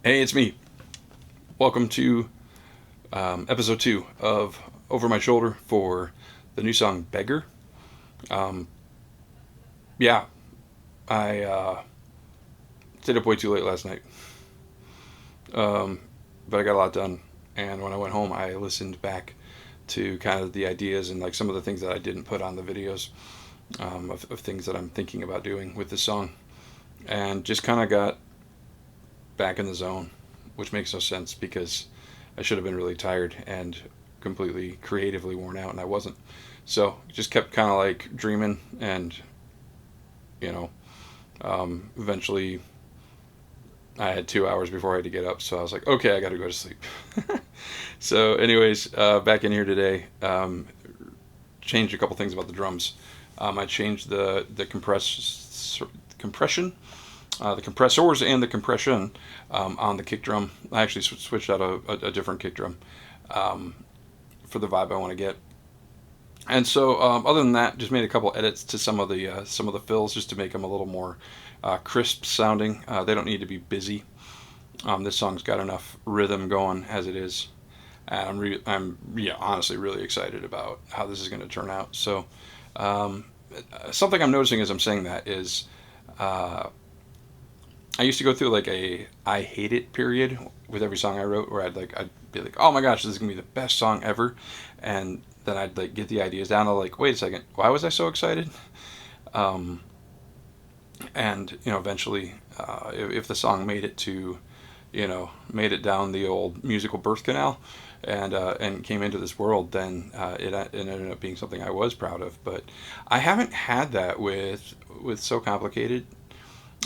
Hey, it's me. Welcome to episode 2 of Over My Shoulder for the new song Beggar. Um, yeah, I stayed up way too late last night, um, but I got a lot done. And when I went home, I listened back to kind of the ideas and like some of the things that I didn't put on the videos of things that I'm thinking about doing with this song, and just kind of got back in the zone, which makes no sense because I should have been really tired and completely creatively worn out, and I wasn't. So just kept kind of like dreaming, and you know, eventually I had 2 hours before I had to get up, so I was like, okay, I got to go to sleep. So, anyways, back in here today. Changed a couple things about the drums. I changed the compression, the compressors, and the compression on the kick drum. I actually switched out a different kick drum um, for the vibe I want to get. And so, other than that, just made a couple edits to some of the fills just to make them a little more crisp sounding. They don't need to be busy. This song's got enough rhythm going as it is. I'm yeah, honestly really excited about how this is going to turn out. So, um, something I'm noticing as I'm saying that is uh, I used to go through like a I hate it period with every song I wrote, where I'd be like, oh my gosh, this is gonna be the best song ever, and then I'd like get the ideas down. I'm like, wait a second, why was I so excited? Um, and eventually, if the song made it to, made it down the old musical birth canal, and came into this world, then it ended up being something I was proud of. But I haven't had that with So Complicated.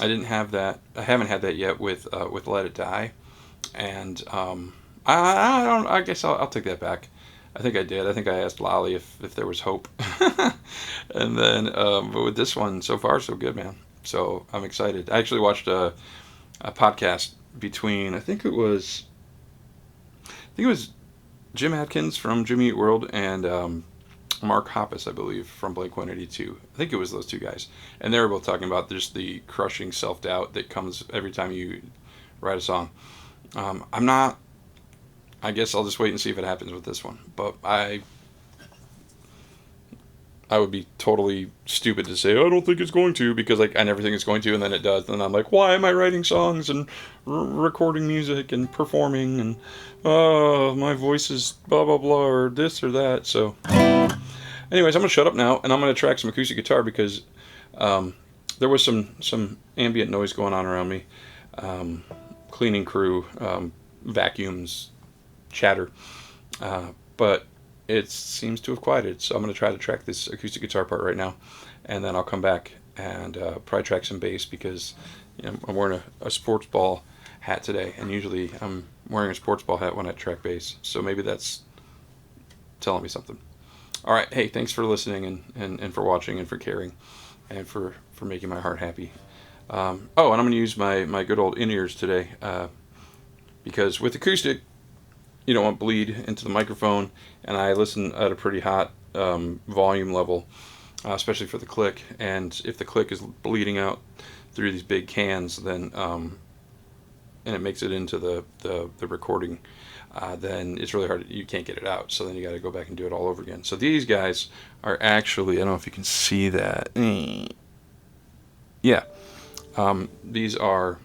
I didn't have that. I haven't had that yet with Let It Die, and I don't. I guess I'll take that back. I think I did. I think I asked Lolly if there was hope, and then but with this one, so far so good, man. So I'm excited. I actually watched a podcast between I think it was Jim Atkins from Jimmy Eat World and Mark Hoppus, I believe, from Blink 182. I think it was those two guys, and they were both talking about just the crushing self doubt that comes every time you write a song. I'm not. I guess I'll just wait and see if it happens with this one. But I would be totally stupid to say I don't think it's going to, because like I never think it's going to, and then it does, and I'm like, why am I writing songs and recording music and performing, and my voice is blah blah blah or this or that. So anyways, I'm gonna shut up now, and I'm gonna track some acoustic guitar because there was some ambient noise going on around me, um, cleaning crew, vacuums, chatter, but it seems to have quieted. So I'm gonna try to track this acoustic guitar part right now, and then I'll come back and probably track some bass because I'm wearing a sports ball hat today, and usually I'm wearing a sports ball hat when I track bass. So maybe that's telling me something. All right, hey, thanks for listening and for watching and for caring and for making my heart happy. Oh, and I'm going to use my good old in-ears today because with acoustic, you don't want bleed into the microphone, and I listen at a pretty hot volume level, especially for the click. And if the click is bleeding out through these big cans, then and it makes it into the recording, then it's really hard. You can't get it out. So then you got to go back and do it all over again. So these guys are actually, I don't know if you can see that. Yeah. These are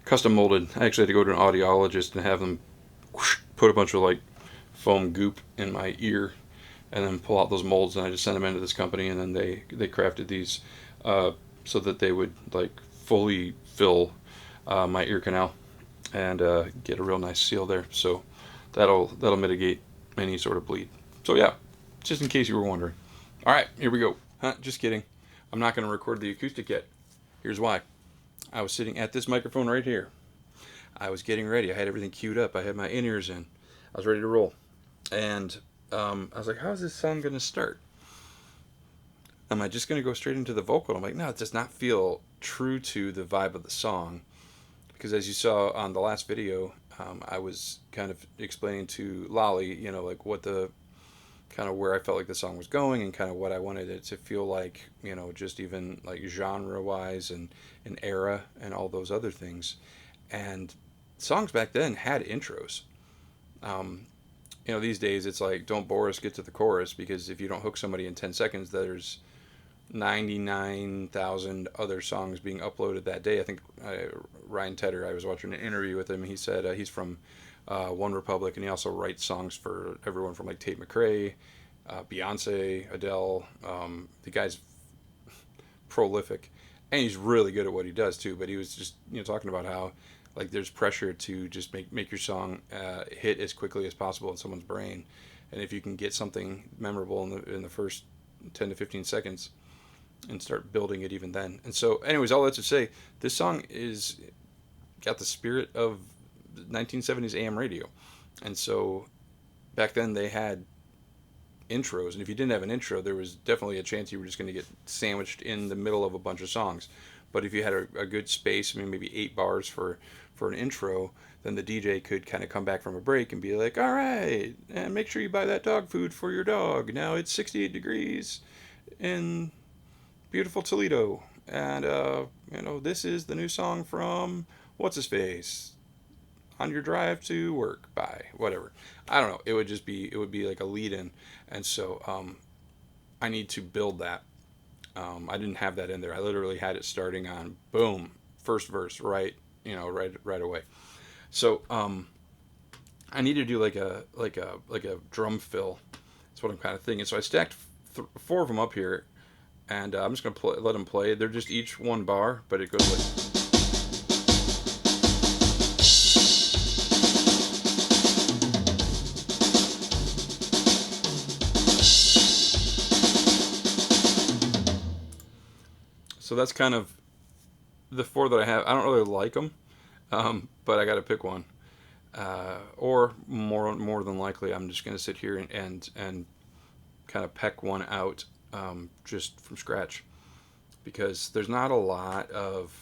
custom molded. I actually had to go to an audiologist and have them put a bunch of like foam goop in my ear and then pull out those molds, and I just sent them into this company, and then they crafted these so that they would like fully fill my ear canal and get a real nice seal there. So that'll mitigate any sort of bleed. So yeah, just in case you were wondering. All right, here we go. Just kidding. I'm not going to record the acoustic yet. Here's why. I was sitting at this microphone right here. I was getting ready. I had everything queued up. I had my in-ears in. I was ready to roll. And I was like, how's this song going to start? Am I just going to go straight into the vocal? I'm like, no, it does not feel true to the vibe of the song. Because as you saw on the last video, I was kind of explaining to Lolly, like what the kind of where I felt like the song was going and kind of what I wanted it to feel like, just even like genre wise and an era and all those other things. And songs back then had intros. Um, these days it's like, don't bore us, get to the chorus, because if you don't hook somebody in 10 seconds, there's 99,000 other songs being uploaded that day. I think Ryan Tedder, I was watching an interview with him. He said he's from One Republic, and he also writes songs for everyone from like Tate McRae, Beyonce, Adele. The guy's prolific, and he's really good at what he does too. But he was just talking about how like there's pressure to just make your song hit as quickly as possible in someone's brain, and if you can get something memorable in the first 10 to 15 seconds and start building it even then. And so, anyways, all that to say, this song is got the spirit of 1970s AM radio. And so back then they had intros, and if you didn't have an intro, there was definitely a chance you were just going to get sandwiched in the middle of a bunch of songs. But if you had a good space, I mean, maybe 8 bars for an intro, then the DJ could kind of come back from a break and be like, all right, and make sure you buy that dog food for your dog. Now it's 68 degrees in beautiful Toledo, and this is the new song from what's his face on your drive to work by whatever. I don't know. It would be like a lead in, and so I need to build that. I didn't have that in there. I literally had it starting on boom, first verse, right away. So I need to do like a drum fill. That's what I'm kind of thinking. So I stacked 4 of them up here, and I'm just gonna let them play. They're just each 1 bar, but it goes like. So that's kind of the 4 that I have. I don't really like them, but I got to pick one. Or more than likely, I'm just going to sit here and kind of peck one out just from scratch, because there's not a lot of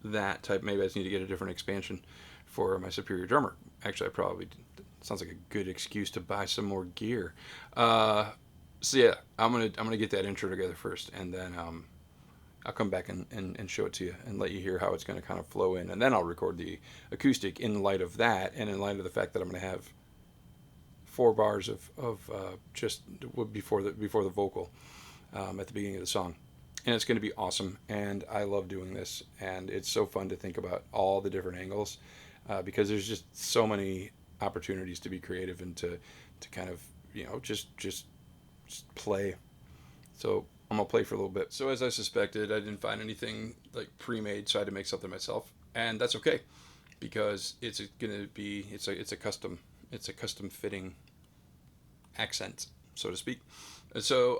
that type. Maybe I just need to get a different expansion for my Superior drummer. Actually, I probably sounds like a good excuse to buy some more gear. So yeah, I'm gonna get that intro together first, and then I'll come back and show it to you and let you hear how it's going to kind of flow in, and then I'll record the acoustic in light of that, and in light of the fact that I'm going to have 4 bars of just before the vocal at the beginning of the song, and it's going to be awesome. And I love doing this, and it's so fun to think about all the different angles because there's just so many opportunities to be creative and to kind of just play. So I'm gonna play for a little bit. So as I suspected, I didn't find anything like pre-made, so I had to make something myself, and that's okay because it's a custom fitting accent, so to speak. And so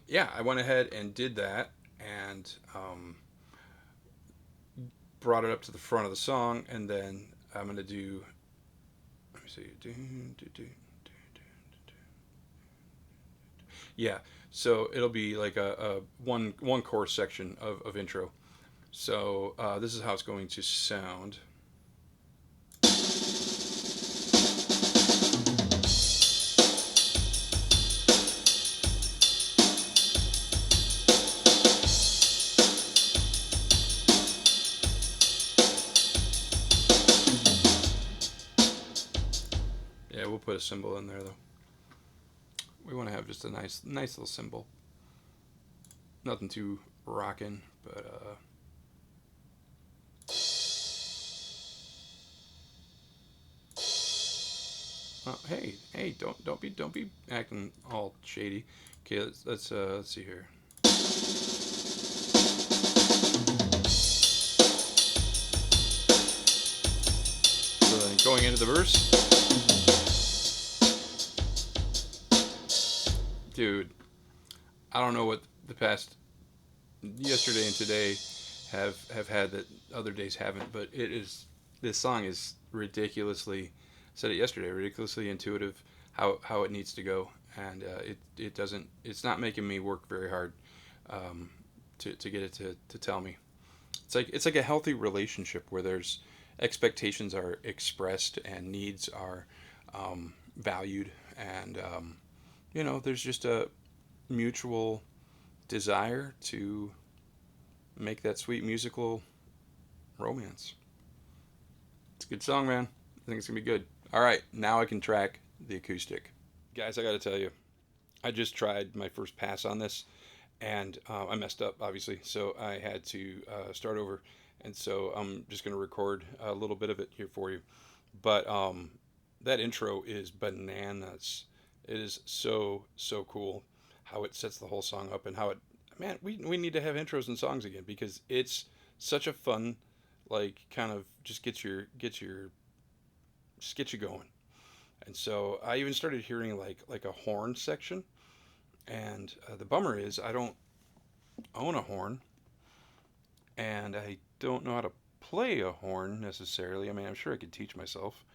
yeah, I went ahead and did that, and brought it up to the front of the song, and then I'm gonna do. Let me see. Yeah, so it'll be like a one chorus section of intro. So this is how it's going to sound. Yeah, we'll put a cymbal in there though. We want to have just a nice little cymbal. Nothing too rockin', but hey, don't be acting all shady. Okay, let's see here. So then going into the verse, dude. I don't know what the past yesterday and today have had that other days haven't, but this song is ridiculously, I said it yesterday, ridiculously intuitive how it needs to go, and it's not making me work very hard to get it to tell me. It's like a healthy relationship where there's expectations are expressed and needs are valued, and there's just a mutual desire to make that sweet musical romance. It's a good song, man. I think it's gonna be good. All right, now I can track the acoustic. Guys, I got to tell you, I just tried my first pass on this, and I messed up, obviously. So I had to start over, and so I'm just gonna record a little bit of it here for you. But that intro is bananas. It is so cool how it sets the whole song up and how it. Man, we need to have intros and songs again because it's such a fun, like kind of just get you going. And so I even started hearing like a horn section. And the bummer is I don't own a horn, and I don't know how to play a horn necessarily. I mean, I'm sure I could teach myself,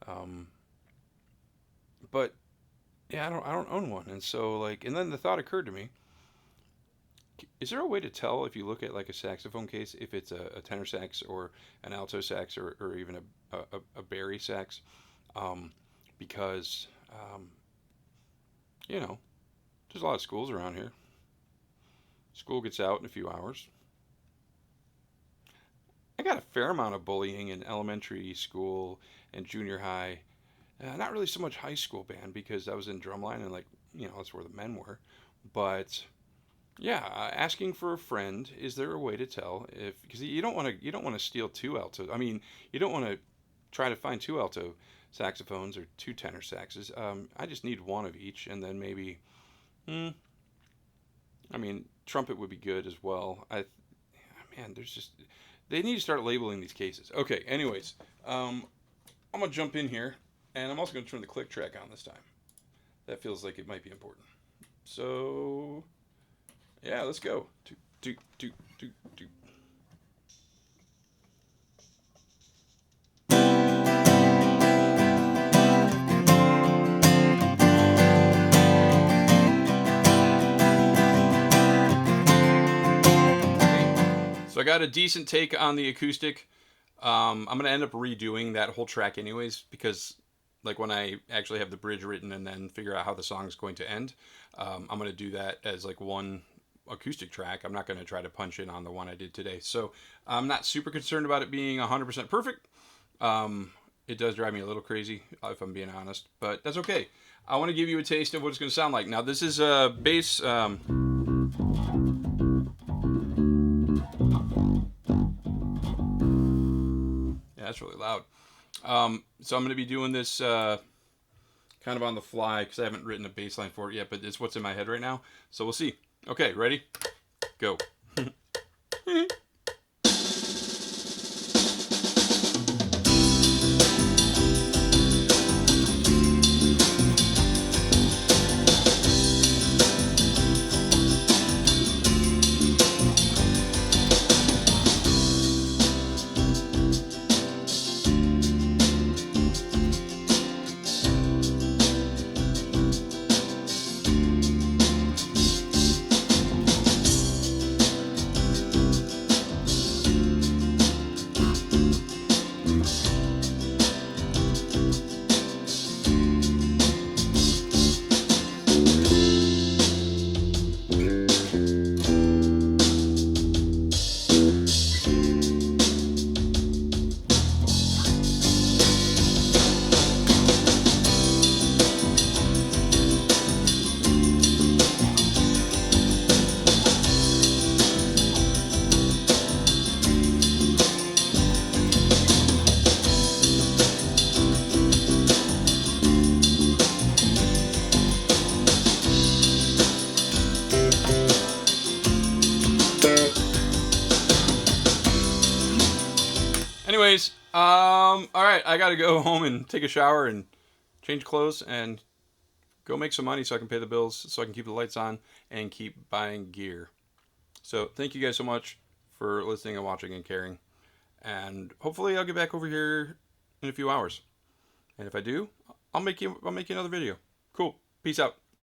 um, but yeah, I don't own one. And so like, and then the thought occurred to me: is there a way to tell if you look at like a saxophone case if it's a tenor sax or an alto sax or even a bari sax? Um, because you know, there's a lot of schools around here. School gets out in a few hours. I got a fair amount of bullying in elementary school and junior high. Not really so much high school band because I was in drumline and like that's where the men were. But yeah, asking for a friend. Is there a way to tell if because you don't want to steal two alto. I mean, you don't want to try to find two alto saxophones or two tenor saxes. I just need one of each, and then maybe. Hmm, I mean, trumpet would be good as well. Man, there's just they need to start labeling these cases. Okay, anyways, I'm gonna jump in here, and I'm also gonna turn the click track on this time. That feels like it might be important. So yeah, let's go. Do do do do do. So I got a decent take on the acoustic. I'm gonna end up redoing that whole track anyways because like when I actually have the bridge written and then figure out how the song is going to end, I'm gonna do that as like one acoustic track. I'm not gonna try to punch in on the one I did today. So I'm not super concerned about it being 100% perfect. It does drive me a little crazy if I'm being honest, but that's okay. I want to give you a taste of what it's going to sound like. Now this is a bass. Yeah, that's really loud. So I'm going to be doing this kind of on the fly because I haven't written a bass line for it yet, but it's what's in my head right now. So we'll see. Okay, ready? Go. Anyways, all right, I gotta go home and take a shower and change clothes and go make some money so I can pay the bills, so I can keep the lights on and keep buying gear. So thank you guys so much for listening and watching and caring. And hopefully I'll get back over here in a few hours. And if I do, I'll make you another video. Cool. Peace out.